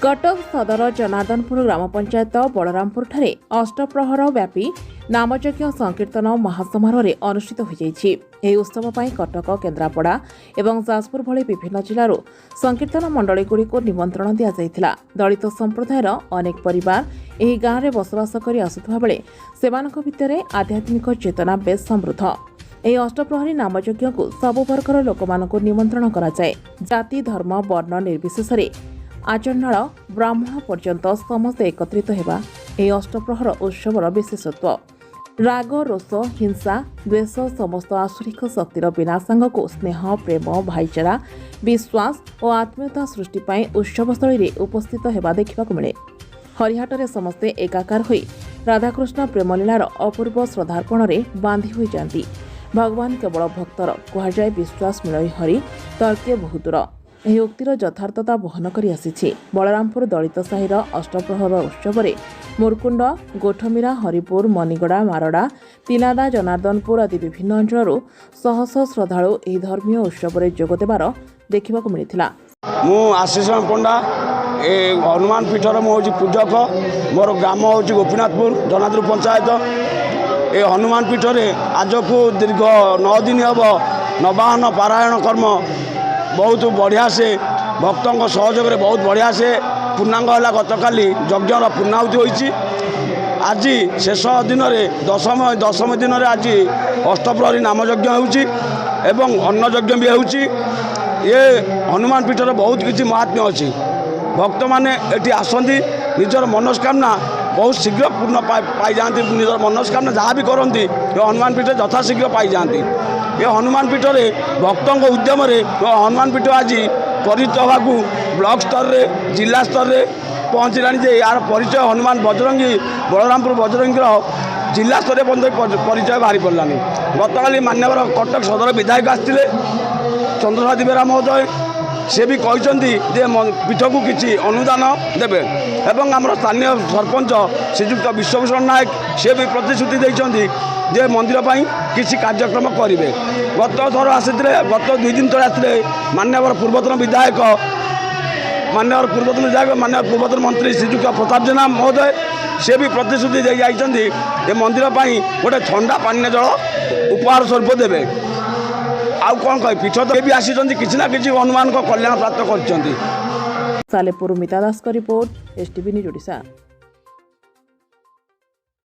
कटक सदर जनार्दनपुर ग्राम पंचायत बलरामपुर ठारे अष्टप्रहर व्यापी नामयज्ञ संकीर्तन महासमारोह अनुष्ठित हो उत्सव पर कटक केन्द्रापड़ा और जाजपुर भली विभिन्न जिलूर संकीर्तन मंडलीगुड़िक निमंत्रण दि जाइथिला। दलित संप्रदायर अनेक परिवार एही गाँव में बसवास कर आसुवा बेले सेमानक भितरे आध्यात्मिक चेतना बेस समृद्ध। ଏହି ଅଷ୍ଟପ୍ରହରୀ ନାମଯଜ୍ଞକୁ ସବୁ ବର୍ଗର ଲୋକମାନଙ୍କୁ ନିମନ୍ତ୍ରଣ କରାଯାଏ। ଜାତି ଧର୍ମ ବର୍ଣ୍ଣ ନିର୍ବିଶେଷରେ ଆଚଣ୍ଡାଳ ବ୍ରାହ୍ମଣ ପର୍ଯ୍ୟନ୍ତ ସମସ୍ତେ ଏକତ୍ରିତ ହେବା ଏହି ଅଷ୍ଟପ୍ରହର ଉତ୍ସବର ବିଶେଷତ୍ୱ। ରାଗ ରୋଷ ହିଂସା ଦ୍ୱେଷ ସମସ୍ତ ଆସୁରିକ ଶକ୍ତିର ବିନାଶ ସାଙ୍ଗକୁ ସ୍ନେହ ପ୍ରେମ ଭାଇଚାରା ବିଶ୍ୱାସ ଓ ଆତ୍ମୀୟତା ସୃଷ୍ଟି ପାଇଁ ଉତ୍ସବସ୍ଥଳୀରେ ଉପସ୍ଥିତ ହେବା ଦେଖିବାକୁ ମିଳେ। ହରିହାଟରେ ସମସ୍ତେ ଏକାକାର ହୋଇ ରାଧାକୃଷ୍ଣ ପ୍ରେମଲୀଳାର ଅପୂର୍ବ ଶ୍ରଦ୍ଧାର୍ପଣରେ ବାନ୍ଧି ହୋଇଯାନ୍ତି। भगवान केवल भक्तर कहुए विश्वास मिलई हरि तर्के बहुदूर यह उक्तिर यथार्थता बहन कर आसी। बलरामपुर दलित साहिर अष्टप्रहर उत्सव में मुरकुंड गोठमीरा हरिपुर मनीगड़ा मारड़ा तिनादा जनार्दनपुर आदि विभिन्न अंचल शह शह श्रद्धालु यह धर्मीय उत्सव में जोगदेवार देखा मिलता। मु आशीष पंडा ए हनुमान पीठर मुझे पूजक मोर ग्राम हूँ गोपीनाथपुर जनार्दनपुर पंचायत। ए हनुमान पीठरे आज को दीर्घ 9 दिन हम नवाहन पारायण कर्म बहुत बढ़िया से भक्तों सहयोग बहुत बढ़िया से पूर्णांग है। गतकाली यज्ञर पूर्णाहुति होती आज शेष दिन में दशम दिन में आज अष्टप्रहरी नामयज्ञ होउची एवं अन्न यज्ञ भी होउची। ये हनुमान पीठर बहुत किसी महात्म्य अच्छी। भक्त मैंने ये आसती निजर मनोस्कामना बहुत शीघ्र पूर्ण पाई जाती। निजर मनोस्कामना जहाँ भी करती हनुमान पीठ यथाशीघ्र पाई जाती। ये हनुमान पीठ रे भक्तों उद्यम हनुमान पीठ आज परिचित होगा ब्लॉक स्तर रे जिला स्तर रे पहुँचला जे यार परिचय हनुमान बजरंगी बलरामपुर बजरंगी जिला स्तर परिचय बाहरी पड़ानी। गतकाली मान्यवर कटक सदर विधायक आसते चंद्रसादी बेरा महोदय से भी कहते पीठ को किसी अनुदान देवे एवं आमर स्थानीय सरपंच श्रीजुक्त विश्वभूषण नायक से भी प्रतिश्रुति देते जे मंदिर पर किसी कार्यक्रम करेंगे। गत थर आसी गत 2 दिन तले आसते मान्यवर पूर्वतन विधायक मान्यवर पूर्वतन मंत्री श्रीजुक्त प्रताप जेना महोदय से भी प्रतिश्रुति दे जाइछन्ति ए मंदिर पर गोटे ठंडा पानीय जल उपहार स्वरूप देवे। आउ कौन कह पीठ तो भी आसी किसी ना किसी हनुमान को कल्याण प्राप्त कर। सालेपुर मिता दास का रिपोर्ट, एसटीवी न्यूज ओडिशा।